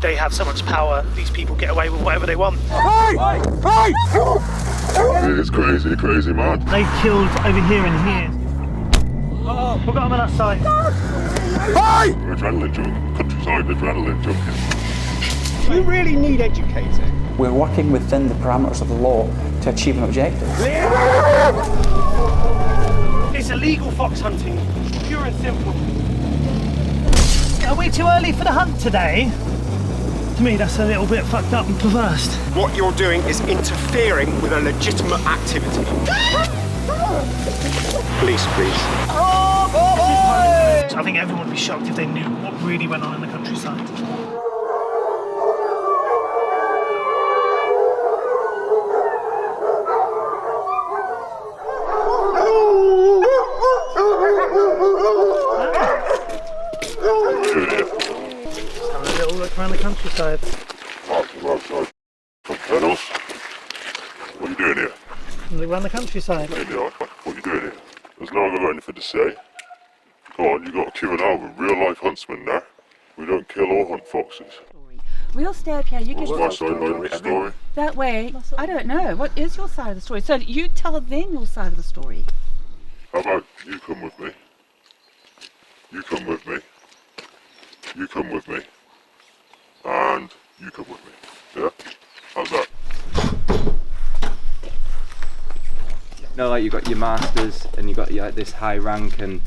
they have so much power, these people get away with whatever they want. Hey! Hey! It's crazy, crazy, man. They've killed over here and here. Oh, we've got them on that side. Hey! Adrenaline junkie, countryside adrenaline junkie. You really need educating. We're working within the parameters of the law to achieve an objective. It's illegal fox hunting, pure and simple. Are we too early for the hunt today? To me, that's a little bit fucked up and perverse. What you're doing is interfering with a legitimate activity. Police, please. Oh, boy! I think everyone would be shocked if they knew what really went on in the countryside. Around the countryside. Outside. Kennels. What are you doing here? Look around the countryside. What are you doing here? There's no one got anything to say. Go on, you got to queue out with real life huntsmen there. We don't kill or hunt foxes. We'll stay up here. You What's can my side of the story? that way. I don't know. What is your side of the story? So you tell them your side of the story. How about you come with me? You come with me. You come with me. And you come with me. Yeah? How's that? No, like you've got your masters and you've got this high rank and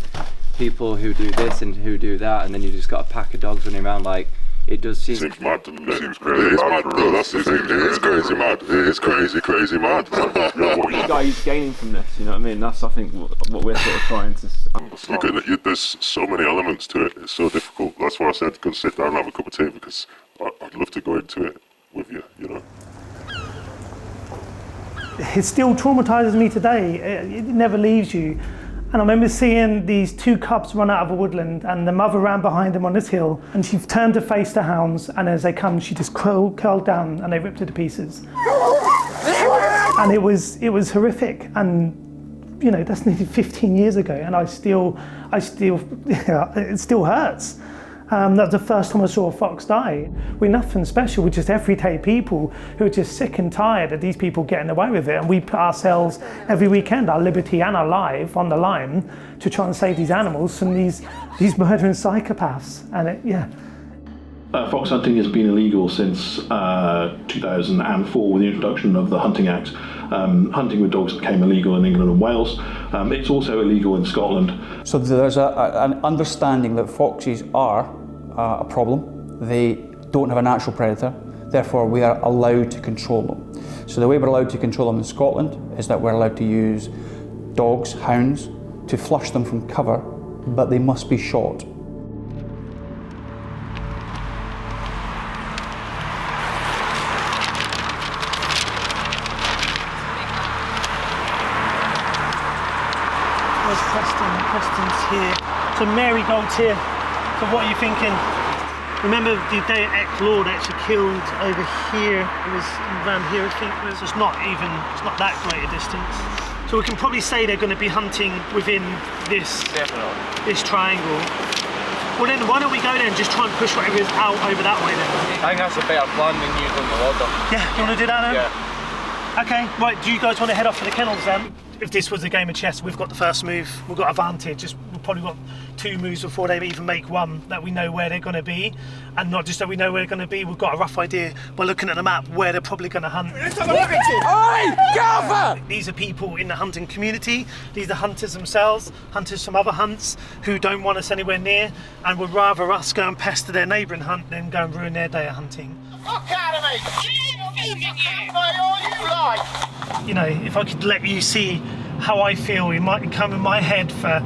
people who do this and who do that, and then you just got a pack of dogs running around. Like, it does seem... Seems mad to me. Seems crazy. It is mad, bro. That's the thing. It is crazy mad. It is crazy, crazy mad. What you guys gaining from this, you know what I mean? That's, I think, what we're sort of trying to understand. There's so many elements to it. It's so difficult. That's why I said go sit down and have a cup of tea, because I'd love to go into it with you, you know. It still traumatizes me today. It never leaves you. And I remember seeing these two cubs run out of a woodland, and the mother ran behind them on this hill, and she turned to face the hounds, and as they come, she just curled down and they ripped her to pieces. And it was horrific. And you know, that's nearly 15 years ago, and it still hurts. That was the first time I saw a fox die. We're nothing special, we're just everyday people who are just sick and tired of these people getting away with it, and we put ourselves every weekend, our liberty and our life on the line to try and save these animals from these murdering psychopaths. And fox hunting has been illegal since 2004 with the introduction of the Hunting Act. Hunting with dogs became illegal in England and Wales. It's also illegal in Scotland. So there's an understanding that foxes are a problem. They don't have a natural predator, therefore we are allowed to control them. So the way we're allowed to control them in Scotland is that we're allowed to use dogs, hounds, to flush them from cover, but they must be shot. Preston's here. So Marigold's here. So what are you thinking? Remember the day Eck Lord actually killed over here. It was around here, I think. It's not that great a distance. So we can probably say they're going to be hunting within this triangle. Well then, why don't we go there and just try and push whatever is out over that way then? I think that's a better plan than using the ladder. Yeah, you want to do that then? Yeah. Okay, right, do you guys want to head off to the kennels then? If this was a game of chess, we've got the first move, we've got advantage. We've probably got 2 moves before they even make one, that we know where they're going to be. And not just that we know where they're going to be, we've got a rough idea by looking at the map where they're probably going to hunt. These are people in the hunting community, these are hunters themselves, hunters from other hunts who don't want us anywhere near and would rather us go and pester their neighbouring hunt than go and ruin their day of hunting. Fuck out of me! All you like! You know, if I could let you see how I feel, it might come in my head for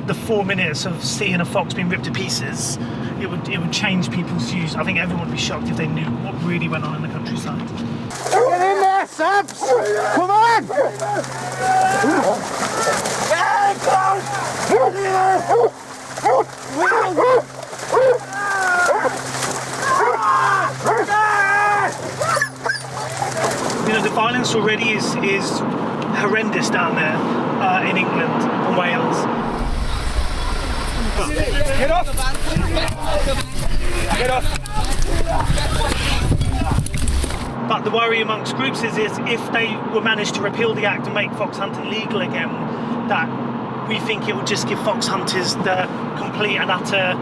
the 4 minutes of seeing a fox being ripped to pieces, it would change people's views. I think everyone would be shocked if they knew what really went on in the countryside. Get in there, Sabs! Come on! You know, the violence already is horrendous down there in England and Wales. Get off! Get off! the worry amongst groups is if they were managed to repeal the act and make fox hunting legal again, that we think it would just give fox hunters the complete and utter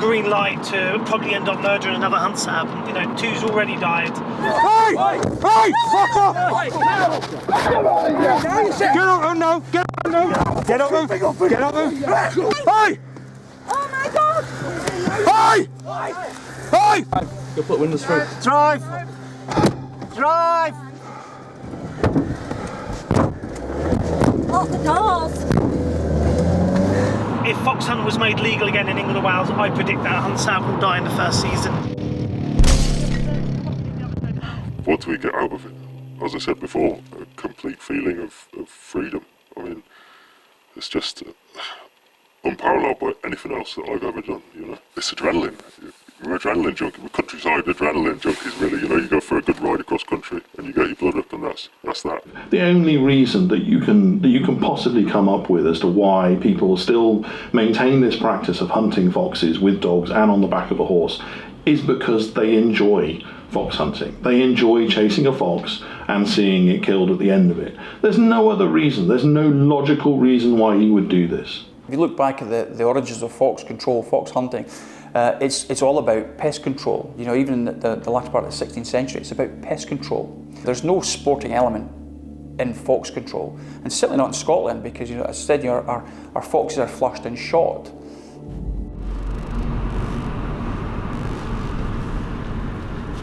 green light to probably end up murdering another hunt sab. You know, 2's already died. Hey! Hey! Fuck off! Get up now! Get up now! Get up now! Get up now! Hey! Oh my God! Hey! Hey! Go put windows through. Drive! Drive! Lock the doors! If fox hunting was made legal again in England and Wales, I predict that a hunt sab will die in the first season. What do we get out of it? As I said before, a complete feeling of freedom. I mean, it's just unparalleled by anything else that I've ever done, you know. It's adrenaline. We're adrenaline junkies. We're countryside adrenaline junkies, really. You know, you go for a good ride across country and you get your blood up, and that's that. The only reason that you can possibly come up with as to why people still maintain this practice of hunting foxes with dogs and on the back of a horse is because they enjoy fox hunting. They enjoy chasing a fox and seeing it killed at the end of it. There's no other reason. There's no logical reason why you would do this. If you look back at the origins of fox control, fox hunting, it's all about pest control. You know, even in the latter part of the 16th century, it's about pest control. There's no sporting element in fox control, and certainly not in Scotland, because, you know, as I said, our foxes are flushed and shot.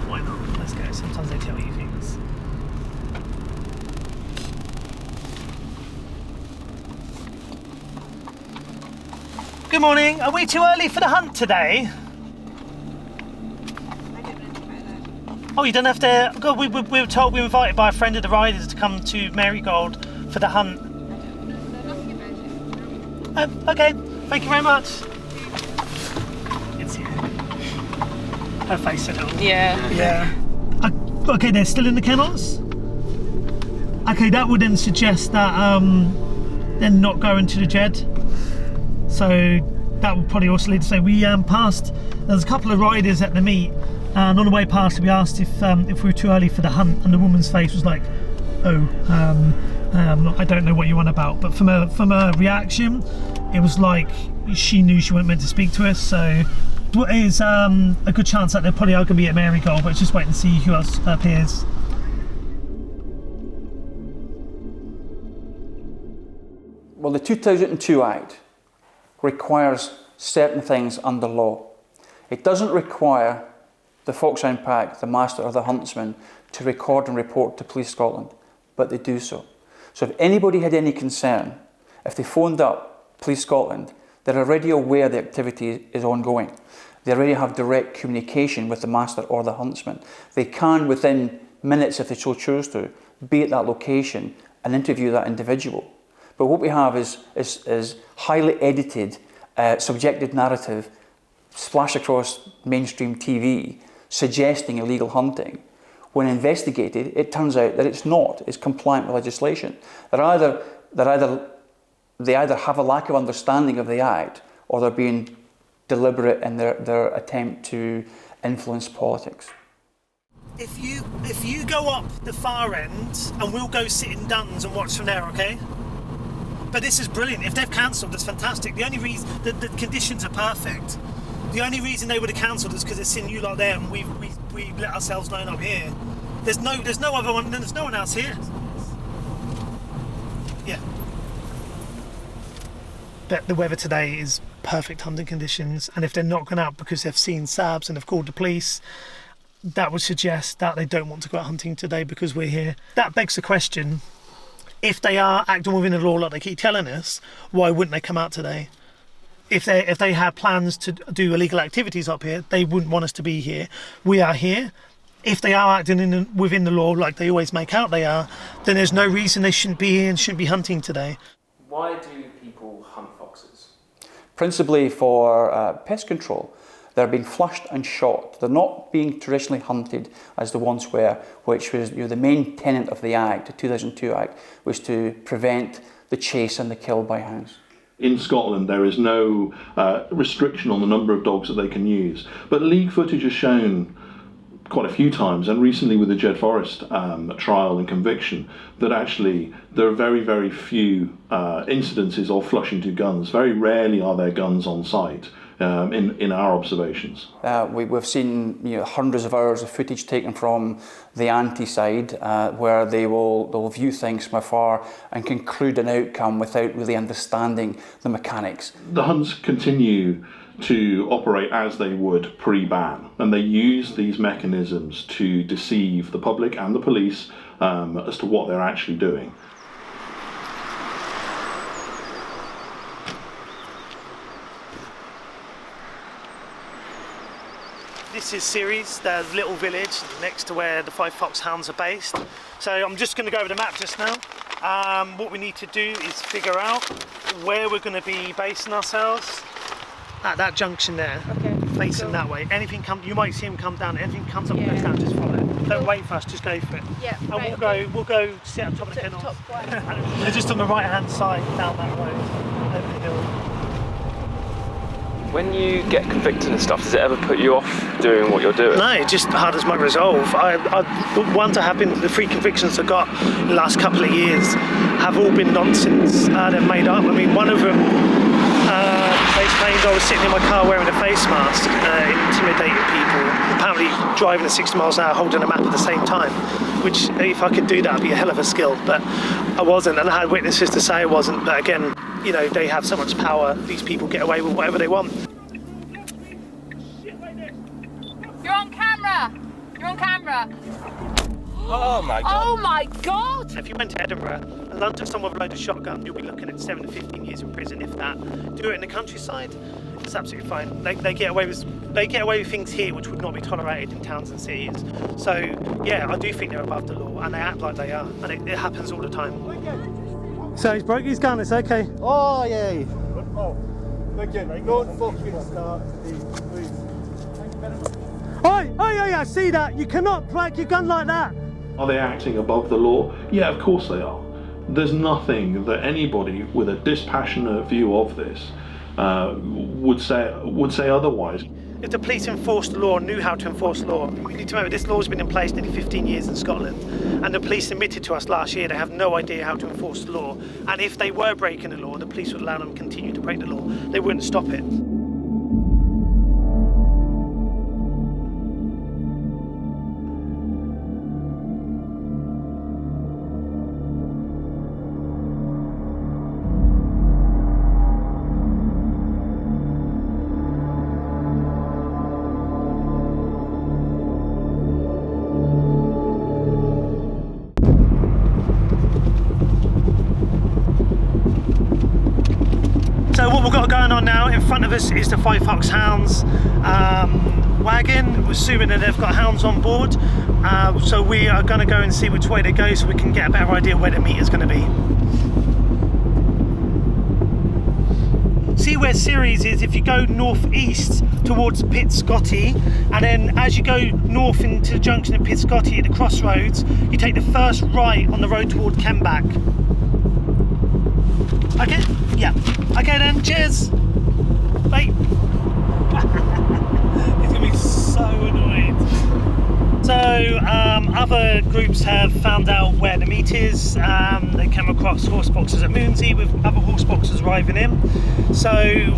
Why not? Let's go. Sometimes they tell you things. Good morning. Are we too early for the hunt today? Oh, you don't have to. God, we were told we were invited by a friend of the riders to come to Marygold for the hunt. Okay. Thank you very much. It's here. Her face a little. Yeah. Yeah. Okay, they're still in the kennels? Okay, that would then suggest that they're not going to the Jed. So that would probably also lead to say we passed. There's a couple of riders at the meet, and on the way past we asked if we were too early for the hunt, and the woman's face was like, "Oh, I don't know what you're on about." But from a reaction, it was like she knew she wasn't meant to speak to us. So it is a good chance that they probably are going to be at Marygold, but just wait and see who else appears. Well, the 2002 Act requires certain things under law. It doesn't require the foxhound pack, the master or the huntsman, to record and report to Police Scotland, but they do so. So if anybody had any concern, if they phoned up Police Scotland, they're already aware the activity is ongoing. They already have direct communication with the master or the huntsman. They can, within minutes if they so choose to, be at that location and interview that individual. But what we have is highly edited, subjective narrative splashed across mainstream TV suggesting illegal hunting. When investigated, it turns out that it's not. It's compliant with legislation. They either have a lack of understanding of the Act, or they're being deliberate in their attempt to influence politics. If you go up the far end, and we'll go sit in Duns and watch from there, okay? But this is brilliant. If they've cancelled, that's fantastic. The only reason the conditions are perfect. The only reason they would have cancelled is because it's in you lot there, and we let ourselves line up here. There's no other one. There's no one else here. Yeah. But the weather today is perfect hunting conditions, and if they're not gone out because they've seen sabs and have called the police, that would suggest that they don't want to go out hunting today because we're here. That begs the question: if they are acting within the law like they keep telling us, why wouldn't they come out today? If they had plans to do illegal activities up here, they wouldn't want us to be here. We are here. If they are acting within the law like they always make out they are, then there's no reason they shouldn't be here and shouldn't be hunting today. Why do people hunt foxes? Principally for pest control. They're being flushed and shot. They're not being traditionally hunted as the once were, which was, you know, the main tenet of the Act, the 2002 Act, was to prevent the chase and the kill by hounds. In Scotland, there is no restriction on the number of dogs that they can use, but league footage has shown quite a few times, and recently with the Jed Forest trial and conviction, that actually there are very, very few incidences of flushing to guns. Very rarely are there guns on site in our observations. We've seen hundreds of hours of footage taken from the anti-side where they'll view things from afar and conclude an outcome without really understanding the mechanics. The hunts continue to operate as they would pre-ban, and they use these mechanisms to deceive the public and the police as to what they're actually doing. This is Ceres, the little village next to where the 5 Fox Hounds are based. So I'm just going to go over the map just now. What we need to do is figure out where we're going to be basing ourselves. At that junction there, facing that way. Anything you might see them come down. Anything comes up and goes down, just follow it. Don't wait for us, just go for it. Yeah. And we'll go sit on top of the kennels. They're just on the right hand side down that road, over the hill. When you get convicted and stuff, does it ever put you off doing what you're doing? No, it just hardens my resolve. The 3 convictions I got in the last couple of years have all been nonsense. They've made up. I mean, one of them, they claimed I was sitting in my car wearing a face mask, intimidating people, apparently driving at 60 miles an hour holding a map at the same time, which if I could do that would be a hell of a skill, but I wasn't, and I had witnesses to say I wasn't. But again, they have so much power, these people get away with whatever they want. You're on camera! You're on camera! Oh my God. Oh my God! If you went to Edinburgh and lumped at someone with a load of shotgun, you'll be looking at 7 to 15 years in prison, if that. Do it in the countryside, it's absolutely fine. They get away with things here which would not be tolerated in towns and cities. So yeah, I do think they're above the law, and they act like they are, and it happens all the time. So he's broke his gun. It's okay. Oh yeah. Again, don't fucking start the move. Oi, I see that. You cannot crack your gun like that. Are they acting above the law? Yeah, of course they are. There's nothing that anybody with a dispassionate view of this would say otherwise. If the police enforced the law, knew how to enforce the law, you need to remember this law has been in place nearly 15 years in Scotland, and the police admitted to us last year they have no idea how to enforce the law, and if they were breaking the law, the police would allow them to continue to break the law. They wouldn't stop it. So what we've got going on now, in front of us is the 5 Fox Hounds wagon. We're assuming that they've got hounds on board. So we are going to go and see which way they go so we can get a better idea where the meet is going to be. See where Ceres is, if you go northeast towards Pitscotty, and then as you go north into the junction of Pitscotty at the crossroads, you take the first right on the road toward Kenback. Okay? Yeah. Okay then, cheers! Bye! He's gonna be so annoyed. So, other groups have found out where the meet is. They came across horse boxes at Moonsey with other horse boxes arriving in. So,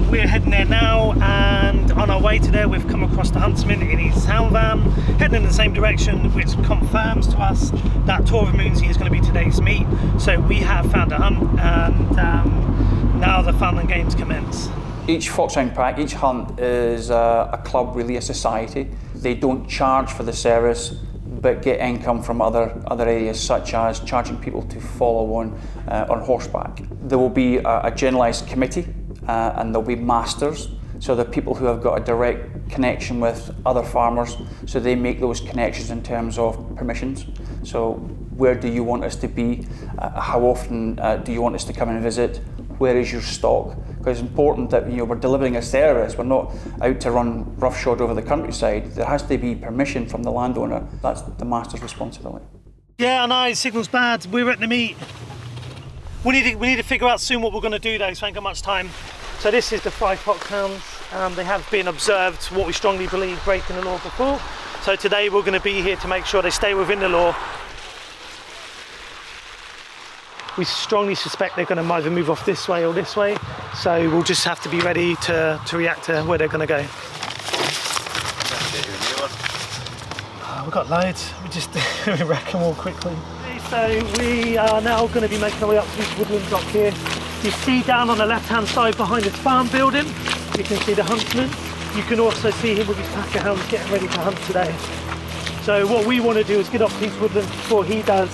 we're heading there now, and on our way to there, we've come across the huntsman in his hound van, heading in the same direction, which confirms to us that Tour of Moonsey is going to be today's meet. So, we have found a hunt, and now the fun and games commence. Each foxhound pack, each hunt is a club, really a society. They don't charge for the service, but get income from other areas, such as charging people to follow on horseback. There will be a generalised committee, and there'll be masters. So the people who have got a direct connection with other farmers, so they make those connections in terms of permissions. So where do you want us to be? How often do you want us to come and visit? Where is your stock? Because it's important that we're delivering a service. We're not out to run roughshod over the countryside. There has to be permission from the landowner. That's the master's responsibility. Yeah, I know, signal's bad. We're at the meet. We need to figure out soon what we're going to do though, so I ain't got much time. So this is the 5 Fox Hounds. They have been observed, what we strongly believe, breaking the law before. So today we're going to be here to make sure they stay within the law. We strongly suspect they're going to either move off this way or this way, so we'll just have to be ready to react to where they're going to go. Oh, we've got loads, we just wreck them all quickly. So we are now going to be making our way up to this woodland block here. You see down on the left hand side behind this farm building, you can see the huntsman. You can also see him with his pack of hounds getting ready to hunt today. So what we want to do is get off these woodlands before he does,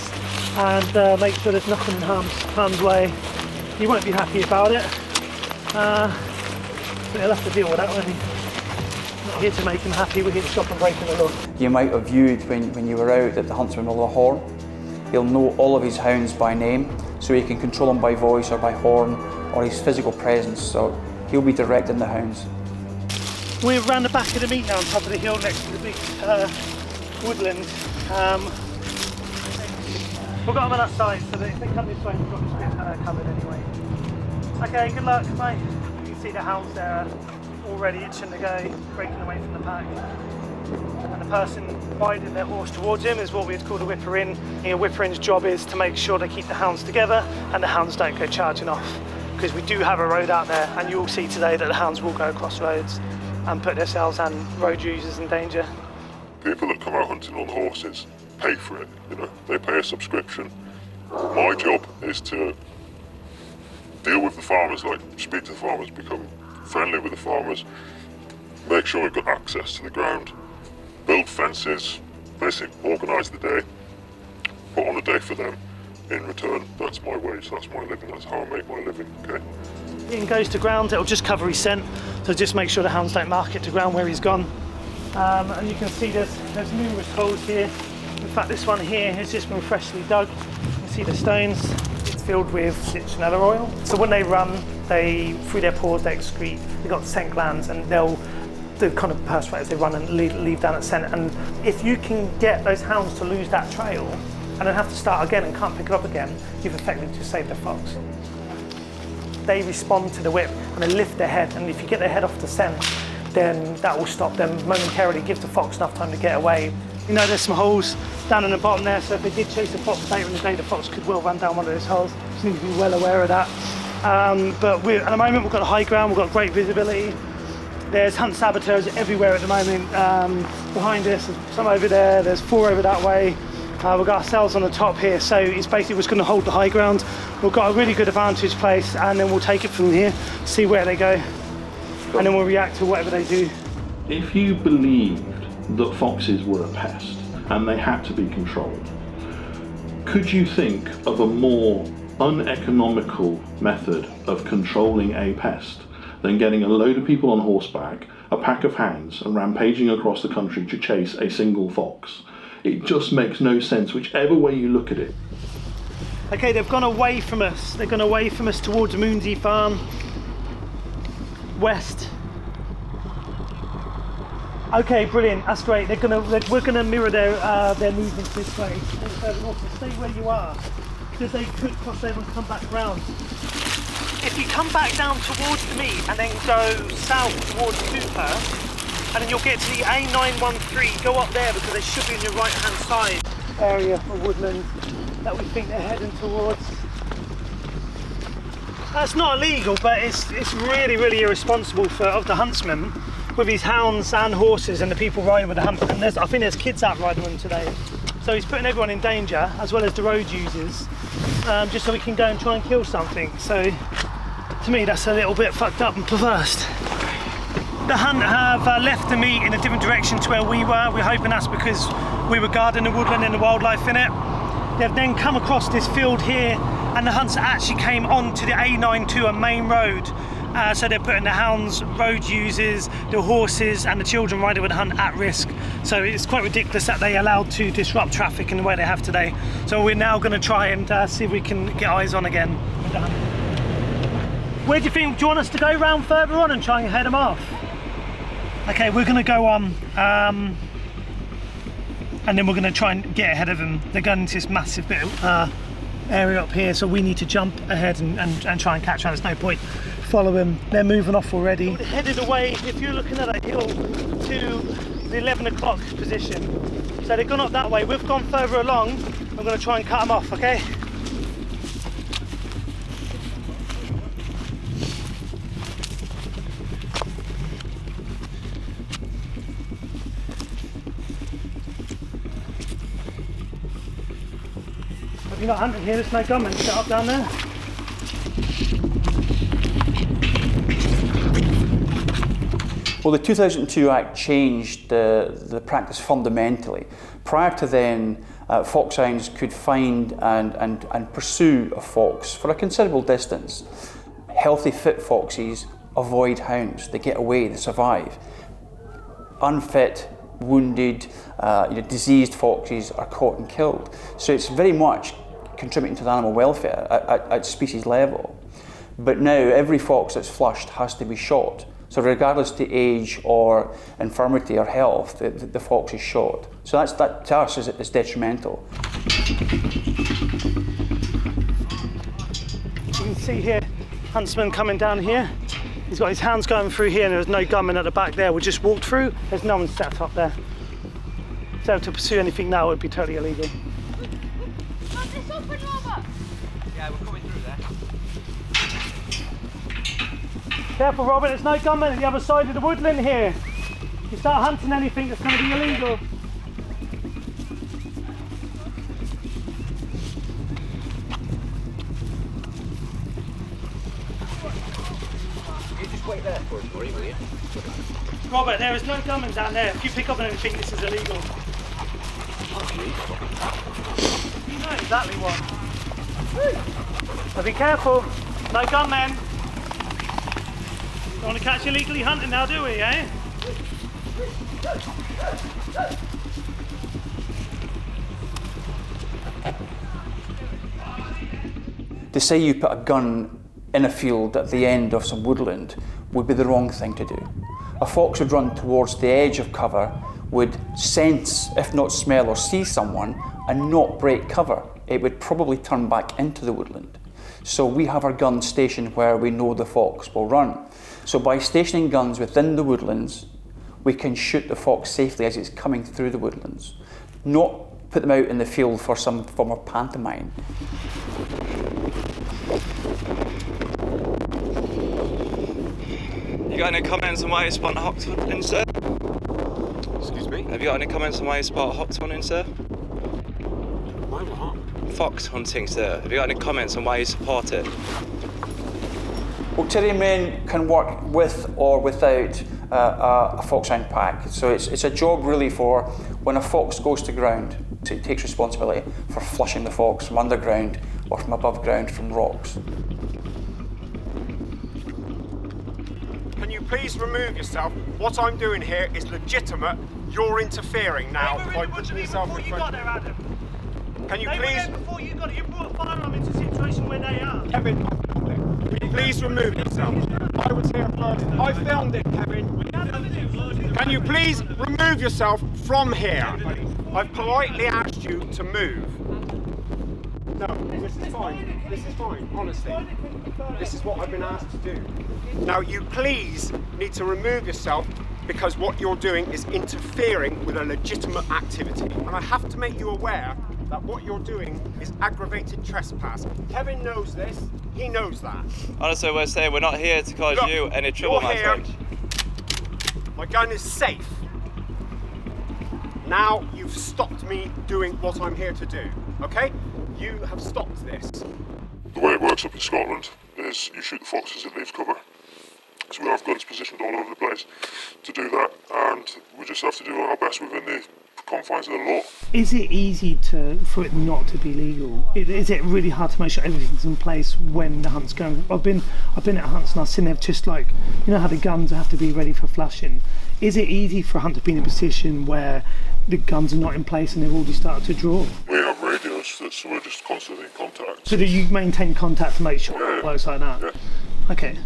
and make sure there's nothing in harm's way. He won't be happy about it, but he'll have to deal with that, won't he? Not here to make him happy, we're here to stop him breaking the law. You might have viewed when you were out that the huntsman will have a horn. He'll know all of his hounds by name, so he can control them by voice or by horn or his physical presence, so he'll be directing the hounds. We're around the back of the meet now on top of the hill next to the big woodland. We've got them on that side, so that if they come this way, we've got this bit covered anyway. Okay, good luck, mate. You can see the hounds there already itching to go, breaking away from the pack. And the person riding their horse towards him is what we'd call a whipper-in. A whipper-in's job is to make sure they keep the hounds together and the hounds don't go charging off. Because we do have a road out there, and you'll see today that the hounds will go across roads and put themselves and road users in danger. People that come out hunting on horses pay for it, you know, they pay a subscription. My job is to deal with the farmers, like speak to the farmers, become friendly with the farmers, make sure we've got access to the ground, build fences, basically organise the day, put on a day for them. In return, that's my wage, that's my living, that's how I make my living, okay? He goes to ground, it'll just cover his scent, so just make sure the hounds don't mark it to ground where he's gone. And you can see there's numerous holes here. In fact, this one here has just been freshly dug. You can see the stones. It's filled with citronella oil. So when they run, through their paws, they excrete. They've got scent glands, and the kind of perspirate as they run and leave down that scent. And if you can get those hounds to lose that trail and then have to start again and can't pick it up again, you've effectively just saved the fox. They respond to the whip and they lift their head, and if you get their head off the scent, then that will stop them momentarily, give the fox enough time to get away. You know, there's some holes down in the bottom there, so if they did chase the fox later in the day, the fox could well run down one of those holes. So you need to be well aware of that. But at the moment, we've got high ground, we've got great visibility. There's hunt saboteurs everywhere at the moment. Behind us, there's some over there, there's 4 over that way. We've got ourselves on the top here, so it's basically what's going to hold the high ground. We've got a really good advantage place, and then we'll take it from here, see where they go, and then we'll react to whatever they do. If you believed that foxes were a pest and they had to be controlled, could you think of a more uneconomical method of controlling a pest than getting a load of people on horseback, a pack of hounds, and rampaging across the country to chase a single fox? It just makes no sense, whichever way you look at it. Okay, they've gone away from us. They've gone away from us towards Moonsey Farm, west. Okay, brilliant. That's great. We're gonna mirror their movements this way. And also stay where you are, because they could cross over and come back round. If you come back down towards the meet and then go south towards Cooper, and then you'll get to the A913, go up there because they should be on your right hand side area of woodland that we think they're heading towards. That's not illegal, but it's really, really irresponsible of the huntsman with his hounds and horses and the people riding with the hunt. And I think there's kids out riding them today. So he's putting everyone in danger, as well as the road users, just so he can go and try and kill something. So to me, that's a little bit fucked up and perverse. The hunt have left the meet in a different direction to where we were. We're hoping that's because we were guarding the woodland and the wildlife in it. They've then come across this field here, and the hunts actually came onto the A92, a main road. So they're putting the hounds, road users, the horses and the children riding with the hunt at risk. So it's quite ridiculous that they allowed to disrupt traffic in the way they have today. So we're now going to try and see if we can get eyes on again with the hunt. Where do you think, do you want us to go round further on and try and head them off? Okay, we're going to go on, and then we're going to try and get ahead of them. They're going into this massive bit of area up here, so we need to jump ahead and try and catch them. There's no point following them. They're moving off already. We're headed away, if you're looking at that hill, to the 11 o'clock position. So they've gone up that way. We've gone further along. I'm going to try and cut them off, okay? Have you not hunted here? There's no gunmen set up down there. Well, the 2002 Act changed the practice fundamentally. Prior to then, foxhounds could find and pursue a fox for a considerable distance. Healthy, fit foxes avoid hounds. They get away, they survive. Unfit, wounded, diseased foxes are caught and killed. So it's very much contributing to the animal welfare at species level. But now every fox that's flushed has to be shot. So regardless to age or infirmity or health, the fox is shot. So that to us is detrimental. You can see here, huntsman coming down here. He's got his hounds going through here and there's no gunman at the back there. We just walked through, there's no one sat up there. So to pursue anything now would be totally illegal. Yeah, we're coming through there. Careful, Robert, there's no gunmen at the other side of the woodland here. If you start hunting anything that's going to be illegal. You just wait there for us, Murray, will you? Robert, there is no gunmen down there. If you pick up on anything, this is illegal. You know exactly what. So be careful, no gunmen. Don't want to catch illegally hunting now, do we, eh? To say you put a gun in a field at the end of some woodland would be the wrong thing to do. A fox would run towards the edge of cover, would sense, if not smell or see someone, and not break cover. It would probably turn back into the woodland. So we have our guns stationed where we know the fox will run. So by stationing guns within the woodlands, we can shoot the fox safely as it's coming through the woodlands, not put them out in the field for some form of pantomime. You got any comments on why you spot fox hunting, sir? Excuse me? Have you got any comments on why you spot fox hunting, sir? Why what? Fox hunting, sir. Have you got any comments on why you support it? Well, terrier men can work with or without a foxhound pack. So it's a job really for when a fox goes to ground, so it takes responsibility for flushing the fox from underground or from above ground from rocks. Can you please remove yourself? What I'm doing here is legitimate. You're interfering now by putting yourself in front of me. Can you please... Before you got it, you brought a firearm into a situation where they are. Kevin, I filmed it. Will you please remove yourself? I was here first. I filmed it, Kevin. Can you please remove yourself from here? I've politely asked you to move. No, this is fine. This is fine, honestly. This is what I've been asked to do. Now, you please need to remove yourself because what you're doing is interfering with a legitimate activity. And I have to make you aware that what you're doing is aggravated trespass. Kevin knows this, he knows that. Honestly, we're saying we're not here to cause Look, you any trouble, my here. friend. My gun is safe. Now you've stopped me doing what I'm here to do, okay? You have stopped this. The way it works up in Scotland is you shoot the foxes, it leaves cover. So we have guns positioned all over the place to do that, and we just have to do our best within the confines of the law. Is it easy for it not to be legal? Is it really hard to make sure everything's in place when the hunt's going? I've been at hunts and I've seen them just like, you know how the guns have to be ready for flushing. Is it easy for a hunt to be in a position where the guns are not in place and they've already started to draw? We have radios, so we're just constantly in contact. So do you maintain contact to make sure it works like that? Yeah. Okay.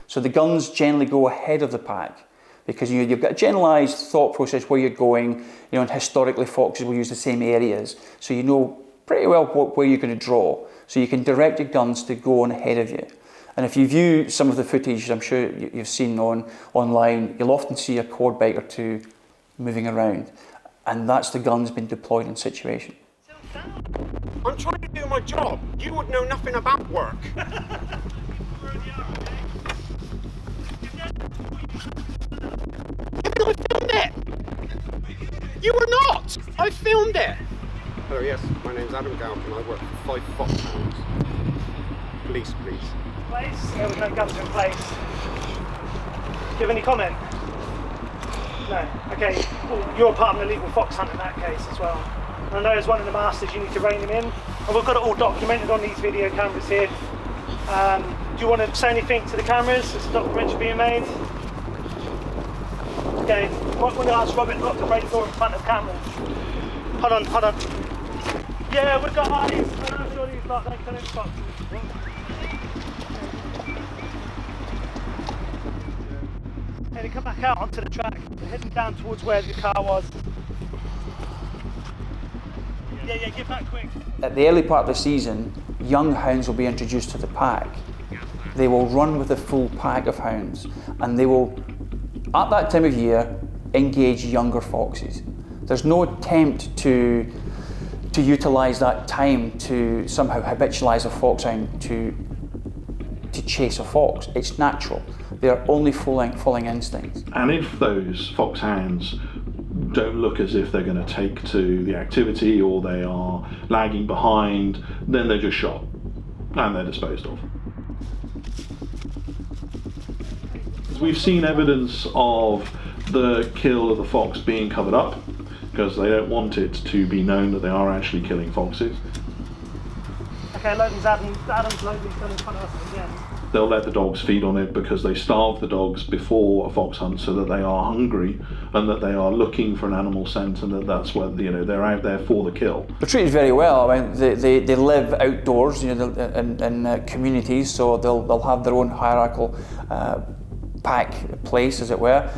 So the guns generally go ahead of the pack because you've got a generalised thought process where you're going, and historically foxes will use the same areas, so you know pretty well where you're going to draw. So you can direct your guns to go on ahead of you. And if you view some of the footage I'm sure you've seen online, you'll often see a quad bike or two moving around, and that's the guns being deployed in situation. I'm trying to do my job. You would know nothing about work. I filmed it! You were not! I filmed it! Hello, yes, my name's Adam Galpin and I work for 5 Foxhounds. Police, please. Place? There was no guns in place. Do you have any comment? No. Okay, well, you're part of an illegal fox hunt in that case as well. And I know as one of the masters you need to rein him in. And we've got it all documented on these video cameras here. Do you want to say anything to the cameras? There's a documentary being made. Okay, we're going to ask Robert not to break the door in front of cameras. Hold on, hold on. Yeah, we've got eyes. I'm sure these lot don't kill any foxes. Okay, they come back out onto the track. They're heading down towards where the car was. Yeah, get back quick. At the early part of the season, young hounds will be introduced to the pack. They will run with a full pack of hounds, and they will, at that time of year, engage younger foxes. There's no attempt to utilise that time to somehow habitualise a foxhound to chase a fox. It's natural. They are only following instincts. And if those foxhounds don't look as if they're going to take to the activity, or they are lagging behind, then they're just shot and they're disposed of. We've seen evidence of the kill of the fox being covered up because they don't want it to be known that they are actually killing foxes. Okay, Adam's Logan's done in front of us again. They'll let the dogs feed on it because they starve the dogs before a fox hunt so that they are hungry and that they are looking for an animal scent, and that's where they're out there for the kill. They're treated very well. I mean, they live outdoors, in communities, so they'll have their own hierarchical pack place, as it were.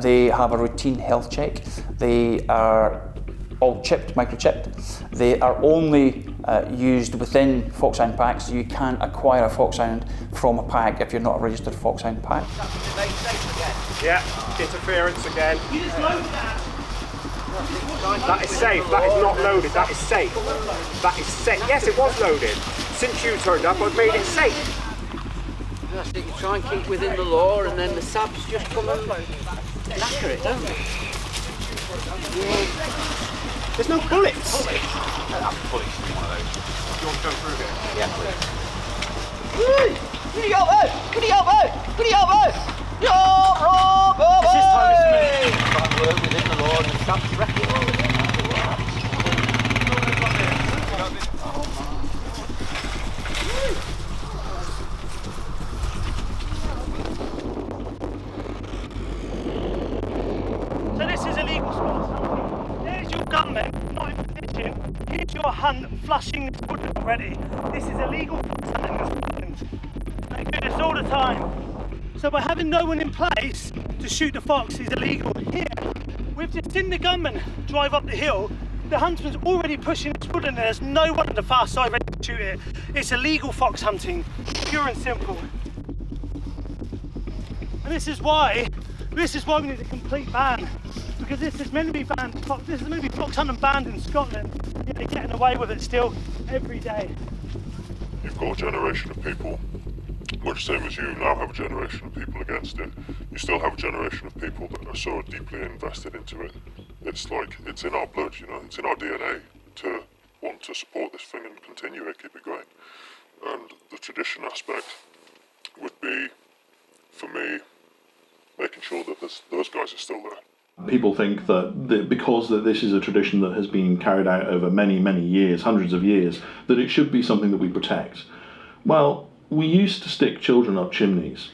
They have a routine health check. They are all chipped, microchipped. They are only used within foxhound packs, so you can't acquire a foxhound from a pack if you're not a registered foxhound pack. Yeah, interference again. You just loaded that. That is safe. That is not loaded. That is safe. That is safe. Yes, it was loaded. Since you turned up, I've made it safe. I think you try and keep within the law, and then the sabs just come and knacker it, don't they? There's no bullets. Bullets in one of those. Do you want to go through here? Yeah, please. Goody up, goody up, goody up, It's this time it's me. try and work within the law, and the sabs wreck it all. So this is illegal sport. There's your gunman, not in position. Here's your hunt flushing this woodland already. This is illegal hunting this woodland. They do this all the time. So by having no one in place to shoot the fox is illegal. Here, we've just seen the gunman drive up the hill. The huntsman's already pushing this woodland and there's no one on the far side ready to shoot it. It's illegal fox hunting, pure and simple. And this is why we need a complete ban. Because this is meant to be banned. This is meant to be fox hunting banned in Scotland. Yet they're getting away with it still every day. You've got a generation of people, much same as you now have a generation of people against it. You still have a generation of people that are so deeply invested into it. It's like, it's in our blood, it's in our DNA to want to support this thing and continue it, keep it going. And the tradition aspect would be, for me, making sure that those guys are still there. People think that because this is a tradition that has been carried out over many, many years, hundreds of years, that it should be something that we protect. Well, we used to stick children up chimneys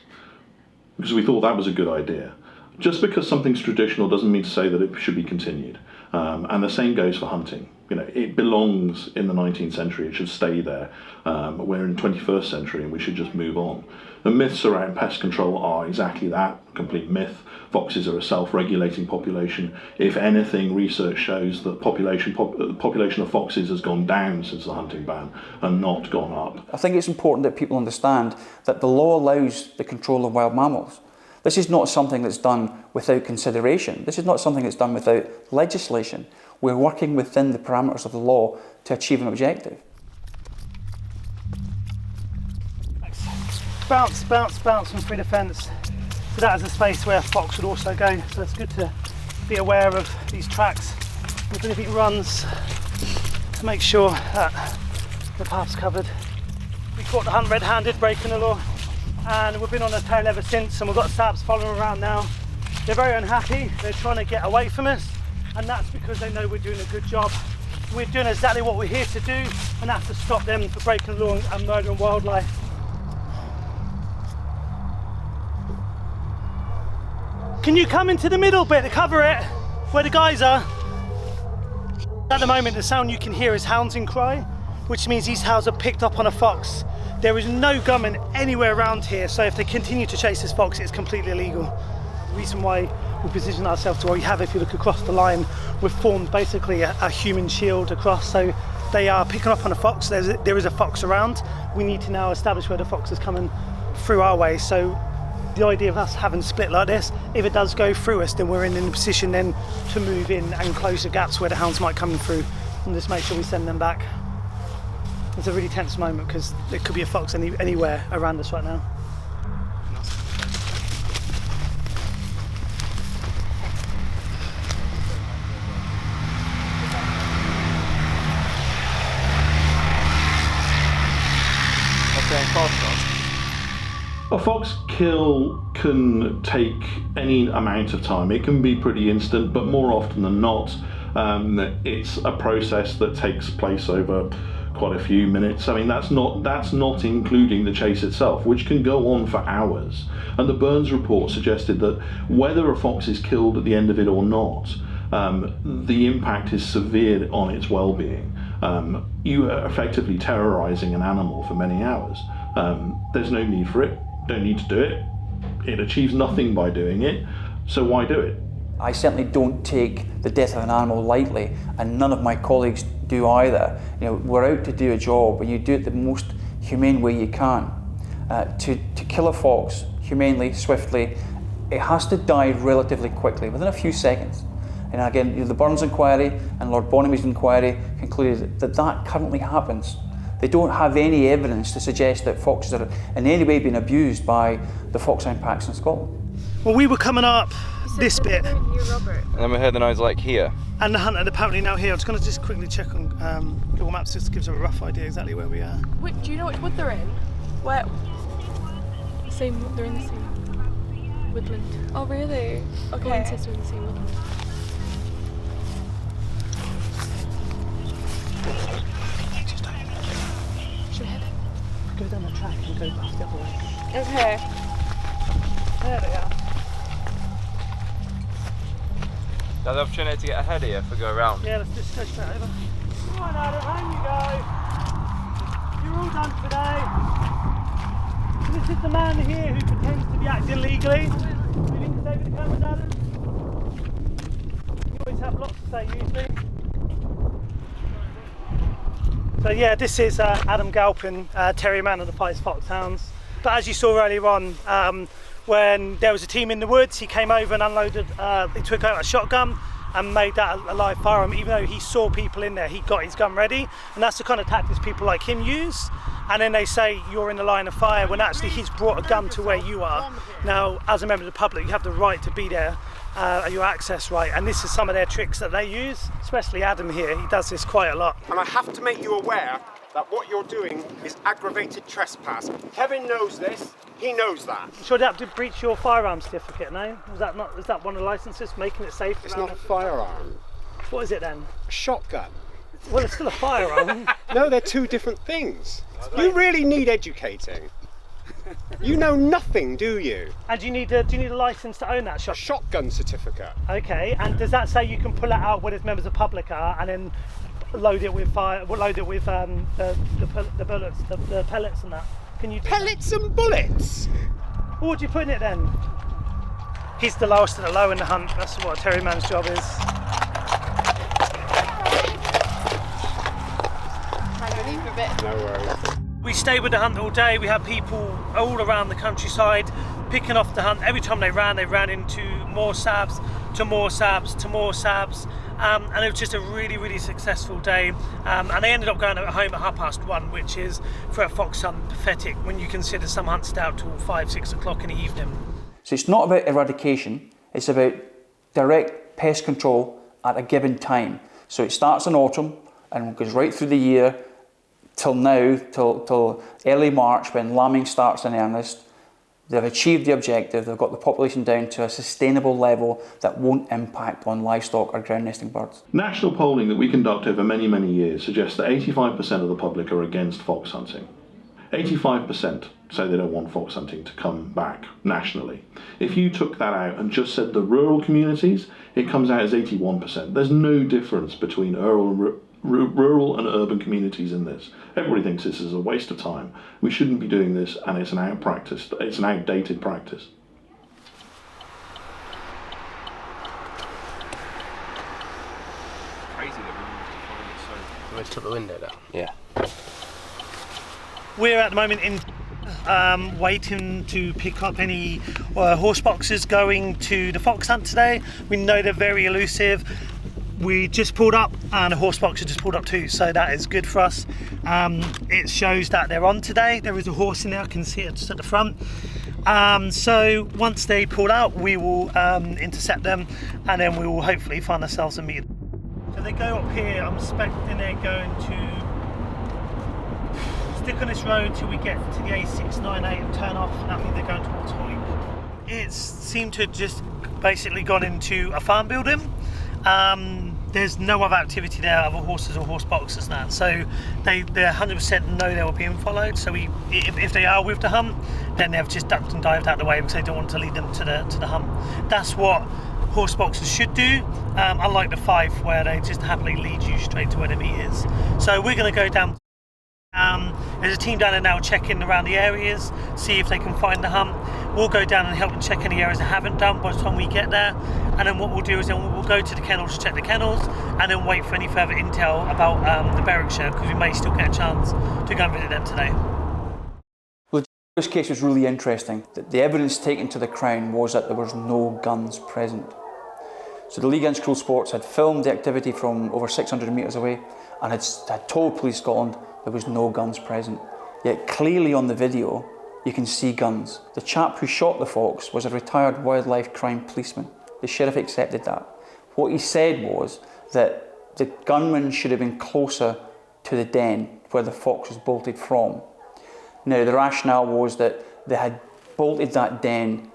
because we thought that was a good idea. Just because something's traditional doesn't mean to say that it should be continued. And the same goes for hunting. It belongs in the 19th century, it should stay there. We're in the 21st century and we should just move on. The myths around pest control are exactly that, complete myth. Foxes are a self-regulating population. If anything, research shows that the population of foxes has gone down since the hunting ban and not gone up. I think it's important that people understand that the law allows the control of wild mammals. This is not something that's done without consideration. This is not something that's done without legislation. We're working within the parameters of the law to achieve an objective. Bounce, bounce, bounce from through the fence. So that is a space where a fox would also go. So it's good to be aware of these tracks. If anything runs, to make sure that the path's covered. We caught the hunt red-handed, breaking the law, and we've been on their tail ever since, and we've got sabs following around now. They're very unhappy, they're trying to get away from us, and that's because they know we're doing a good job. We're doing exactly what we're here to do, and that's to stop them from breaking the law and murdering wildlife. Can you come into the middle bit to cover it, where the guys are? At the moment, the sound you can hear is hounds in cry, which means these hounds are picked up on a fox. There is no gunmen anywhere around here, so if they continue to chase this fox, it's completely illegal. The reason why we position ourselves to where we have, if you look across the line, we've formed basically a human shield across, so they are picking up on a fox. There is a fox around. We need to now establish where the fox is coming through our way. So the idea of us having split like this, if it does go through us, then we're in a position then to move in and close the gaps where the hounds might come through, and just make sure we send them back. It's a really tense moment because there could be a fox anywhere around us right now. A fox kill can take any amount of time. It can be pretty instant, but more often than not, it's a process that takes place over quite a few minutes. I mean, that's not including the chase itself, which can go on for hours. And the Burns report suggested that whether a fox is killed at the end of it or not, the impact is severe on its well-being. You are effectively terrorizing an animal for many hours. There's no need for it. Don't need to do it. It achieves nothing by doing it, so why do it? I certainly don't take the death of an animal lightly, and none of my colleagues do either. You know, we're out to do a job, and you do it the most humane way you can. To kill a fox humanely, swiftly, it has to die relatively quickly, within a few seconds. And again, the Burns inquiry and Lord Bonamy's inquiry concluded that that currently happens. They don't have any evidence to suggest that foxes are in any way being abused by the foxhound packs in Scotland. Well, we were coming up this bit. And then we heard the noise like here. And the hunt, and apparently now here. I'm just going to just quickly check on Google Maps just to give us a rough idea exactly where we are. Wait, do you know which wood they're in? Where? They're in the same woodland. Oh really? Okay. Mine says they're in the same woodland. Should we head? Go down the track and go back the other way. Okay. There they are. Do I have the opportunity to get ahead of you if we go around? Yeah, let's just go straight over. Come on, Adam, on you go. You're all done today. So this is the man here who pretends to be acting legally. Do you need to stay with the cameras, Adam? You always have lots to say, usually. So yeah, this is Adam Galpin, terrierman of the Fife Foxhounds. But as you saw earlier on, when there was a team in the woods, he came over and unloaded, he took out a shotgun and made that a live firearm. Even though he saw people in there, he got his gun ready. And that's the kind of tactics people like him use. And then they say you're in the line of fire when actually he's brought a gun to where you are. Now, as a member of the public, you have the right to be there, your access right. And this is some of their tricks that they use, especially Adam here. He does this quite a lot. And I have to make you aware that what you're doing is aggravated trespass. Kevin knows this. He knows that. Sure, that did breach your firearm certificate, no? Was that one of the licenses making it safe? It's not a firearm. What is it then? A shotgun. Well, it's still a firearm. No, they're two different things. You really need educating. You know nothing, do you? And do you need a license to own that shotgun? A shotgun certificate. Okay, and does that say you can pull it out when its members of the public are, and then load it with fire? Load it with the bullets, the pellets, and that? Can you do pellets and bullets? What would you put in it then? He's the lowest of the low in the hunt. That's what a terrierman's job is. No worries. We stayed with the hunt all day. We had people all around the countryside picking off the hunt. Every time they ran into more sabs to more sabs to more sabs. And it was just a really, really successful day. And they ended up going home at 1:30, which is, for a fox hunt, pathetic when you consider some hunts stay out till 5, 6 o'clock in the evening. So it's not about eradication, it's about direct pest control at a given time. So it starts in autumn and goes right through the year till now, till early March, when lambing starts in earnest. They've achieved the objective, they've got the population down to a sustainable level that won't impact on livestock or ground nesting birds. National polling that we conduct over many, many years suggests that 85% of the public are against fox hunting. 85% say they don't want fox hunting to come back nationally. If you took that out and just said the rural communities, it comes out as 81%. There's no difference between rural and urban communities in this. Everybody thinks this is a waste of time. We shouldn't be doing this, and it's an outdated practice. Crazy that we managed to find it so. We took the window down. Yeah. We're at the moment in waiting to pick up any horse boxes going to the fox hunt today. We know they're very elusive. We just pulled up and a horse box has just pulled up too, so that is good for us. It shows that they're on today. There is a horse in there, I can see it just at the front. So once they pull out, we will intercept them, and then we will hopefully find ourselves a meet. So they go up here. I'm expecting they're going to stick on this road till we get to the A698 and turn off. That means they're going towards Hoyt. It seemed to have just basically gone into a farm building. There's no other activity there, other horses or horse boxes now. So they 100% know they were being followed. So if they are with the hunt, then they've just ducked and dived out of the way because they don't want to lead them to the hunt. That's what horse boxes should do, unlike the fife where they just happily lead you straight to where the meat is. So we're going to go down. There's a team down there now checking around the areas, see if they can find the hunt. We'll go down and help them check any areas they haven't done by the time we get there. And then what we'll do is then we'll go to the kennels to check the kennels, and then wait for any further intel about the Berwickshire, because we may still get a chance to go and visit them today. Well, this case was really interesting. The evidence taken to the Crown was that there was no guns present. So the League Against Cruel Sports had filmed the activity from over 600 metres away and had told Police Scotland there was no guns present. Yet clearly on the video, you can see guns. The chap who shot the fox was a retired wildlife crime policeman. The sheriff accepted that. What he said was that the gunman should have been closer to the den where the fox was bolted from. Now, the rationale was that they had bolted that den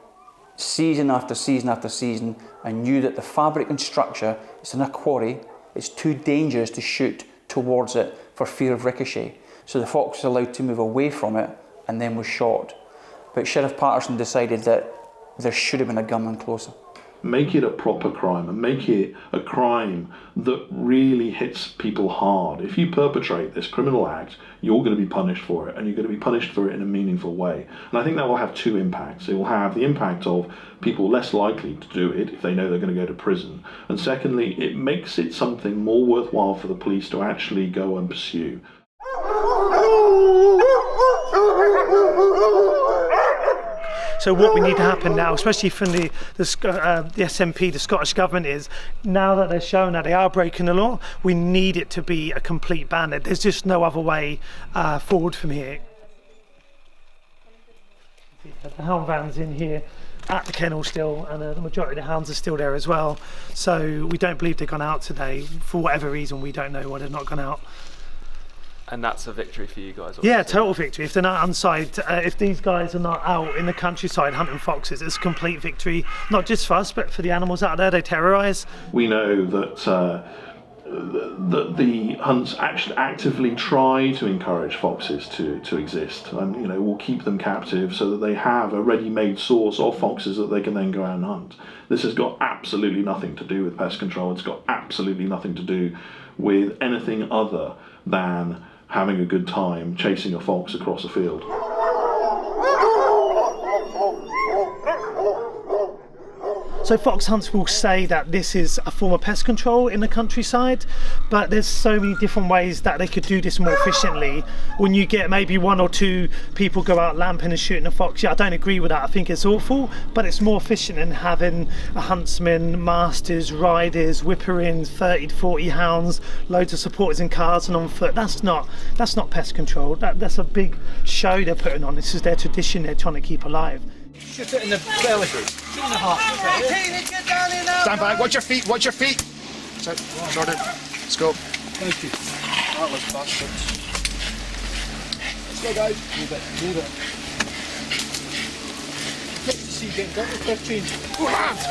season after season after season and knew that the fabric and structure, it's in a quarry, it's too dangerous to shoot towards it for fear of ricochet. So the fox was allowed to move away from it and then was shot. But Sheriff Patterson decided that there should have been a gunman closer. Make it a proper crime and make it a crime that really hits people hard. If you perpetrate this criminal act, you're going to be punished for it, and you're going to be punished for it in a meaningful way. And I think that will have two impacts. It will have the impact of people less likely to do it if they know they're going to go to prison. And secondly, it makes it something more worthwhile for the police to actually go and pursue. So what we need to happen now, especially from the SNP, the Scottish Government, is now that they're showing that they are breaking the law, we need it to be a complete ban. There's just no other way forward from here. The hound van's in here at the kennel still, and the majority of the hounds are still there as well. So we don't believe they've gone out today. For whatever reason, we don't know why they've not gone out. And that's a victory for you guys? Yeah, total victory. If they're not outside, if these guys are not out in the countryside hunting foxes, it's a complete victory, not just for us, but for the animals out there they terrorise. We know that the hunts actually actively try to encourage foxes to exist, and we'll keep them captive so that they have a ready-made source of foxes that they can then go out and hunt. This has got absolutely nothing to do with pest control. It's got absolutely nothing to do with anything other than having a good time chasing a fox across a field. So fox hunts will say that this is a form of pest control in the countryside, but there's so many different ways that they could do this more efficiently. When you get maybe 1 or 2 people go out lamping and shooting a fox, yeah, I don't agree with that. I think it's awful, but it's more efficient than having a huntsman, masters, riders, whipper-ins, 30 to 40 hounds, loads of supporters in cars and on foot. That's not pest control. That's a big show they're putting on. This is their tradition they're trying to keep alive. Shoot it in the belly. Stand back, watch your feet, watch your feet. So, Jordan, let's go. Thank you. Heartless bastards. Let's go, guys. Move it. Good to see you getting got with 15. Go, lads!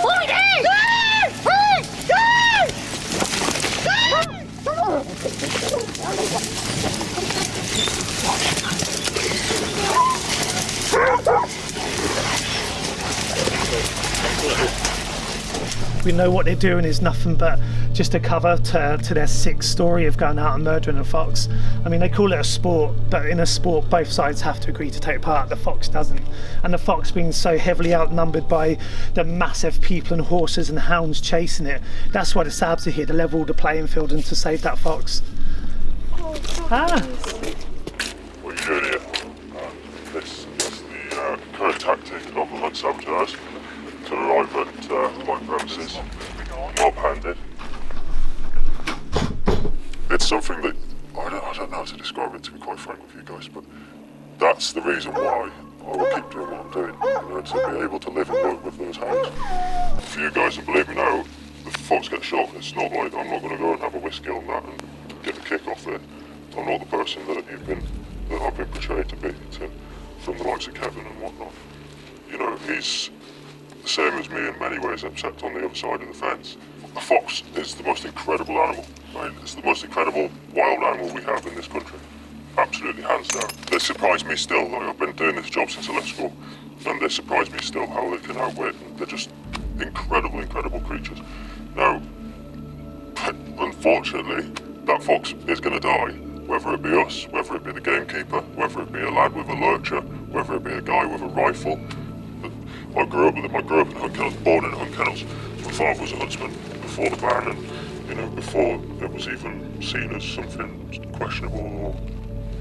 We know what they're doing is nothing but just a cover to their sick story of going out and murdering a fox. I mean, they call it a sport, but in a sport both sides have to agree to take part. The fox doesn't, and the fox being so heavily outnumbered by the massive people and horses and hounds chasing it, that's why the SABs are here to level the playing field and to save that fox. What are you doing here? This is the current tactic of the hunt saboteurs to arrive at my premises mob-handed. It's something that I don't know how to describe it, to be quite frank with you guys, but that's the reason why I will keep doing what I'm doing, you know, to be able to live and work with those hounds. For you guys to believe me now, if the fox gets shot, it's not like I'm not going to go and have a whiskey on that and get a kick off it. I'm not the person that I've been portrayed to be from the likes of Kevin and whatnot. You know, he's the same as me in many ways, except on the other side of the fence. A fox is the most incredible animal, right? It's the most incredible wild animal we have in this country. Absolutely, hands down. They surprise me still. Like, I've been doing this job since I left school, and they surprise me still how they can outwit. They're just incredible, incredible creatures. Now, unfortunately, that fox is going to die, whether it be us, whether it be the gamekeeper, whether it be a lad with a lurcher, whether it be a guy with a rifle. I grew up with them. I grew up in hunt kennels, born in hunt kennels. My father was a huntsman before the ban, and you know, before it was even seen as something questionable or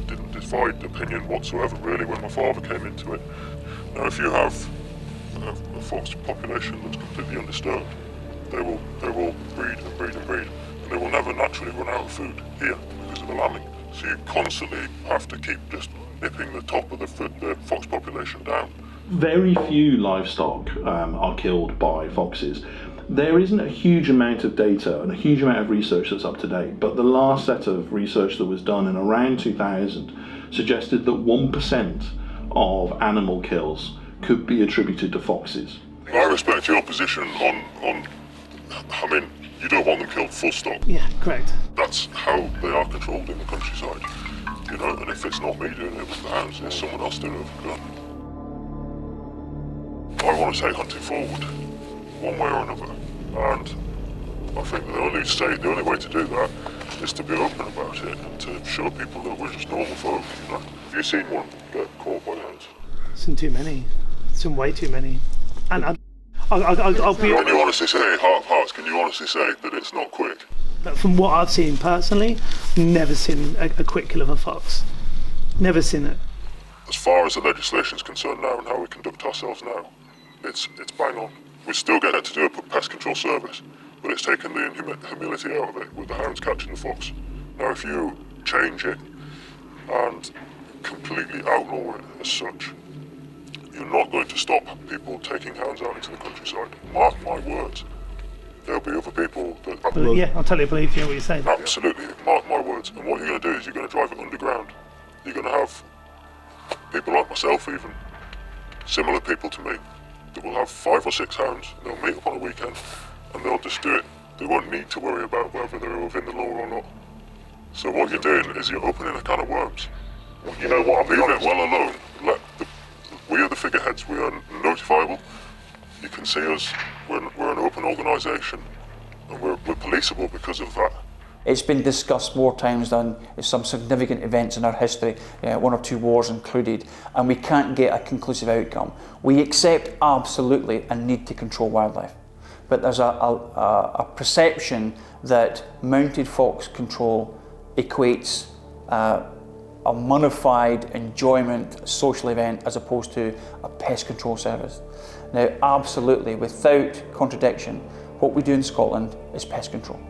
didn't divide opinion whatsoever, really, when my father came into it. Now, if you have a fox population that's completely undisturbed, they will breed and breed and breed, and they will never naturally run out of food here because of the lambing. So you constantly have to keep just nipping the top of the fox population down. Very few livestock are killed by foxes. There isn't a huge amount of data and a huge amount of research that's up to date, but the last set of research that was done in around 2000 suggested that 1% of animal kills could be attributed to foxes. I respect your position on I mean, you don't want them killed, full stop. Yeah, correct. That's how they are controlled in the countryside. You know, and if it's not me doing it with the hounds, it's someone else doing it with the gun. I want to say hunting forward, one way or another, and I think the only way to do that is to be open about it and to show people that we're just normal folk. You know, have you seen one get caught by hounds? Seen too many, seen way too many, and I'll be. Can you honestly say, heart of hearts, can you honestly say that it's not quick? But from what I've seen personally, never seen a quick kill of a fox. Never seen it. As far as the legislation is concerned now and how we conduct ourselves now, it's bang on. We still get to do a pest control service, but it's taken the humility out of it with the hounds catching the fox. Now if you change it and completely outlaw it as such, you're not going to stop people taking hounds out into the countryside. Mark my words. There'll be other people that... Yeah, I'll totally believe you what you're saying. Absolutely, mark my words. And what you're going to do is you're going to drive it underground. You're going to have people like myself even, similar people to me, that will have 5 or 6 hounds. They'll meet up on a weekend and they'll just do it. They won't need to worry about whether they're within the law or not. So what you're doing is you're opening a can of worms. You know what, leave it well alone. We are the figureheads, we are notifiable. You can see us, we're an open organisation, and we're policeable because of that. It's been discussed more times than some significant events in our history, 1 or 2 wars included, and we can't get a conclusive outcome. We accept absolutely a need to control wildlife. but there's a perception that mounted fox control equates a modified enjoyment social event as opposed to a pest control service. Now, absolutely, without contradiction, what we do in Scotland is pest control.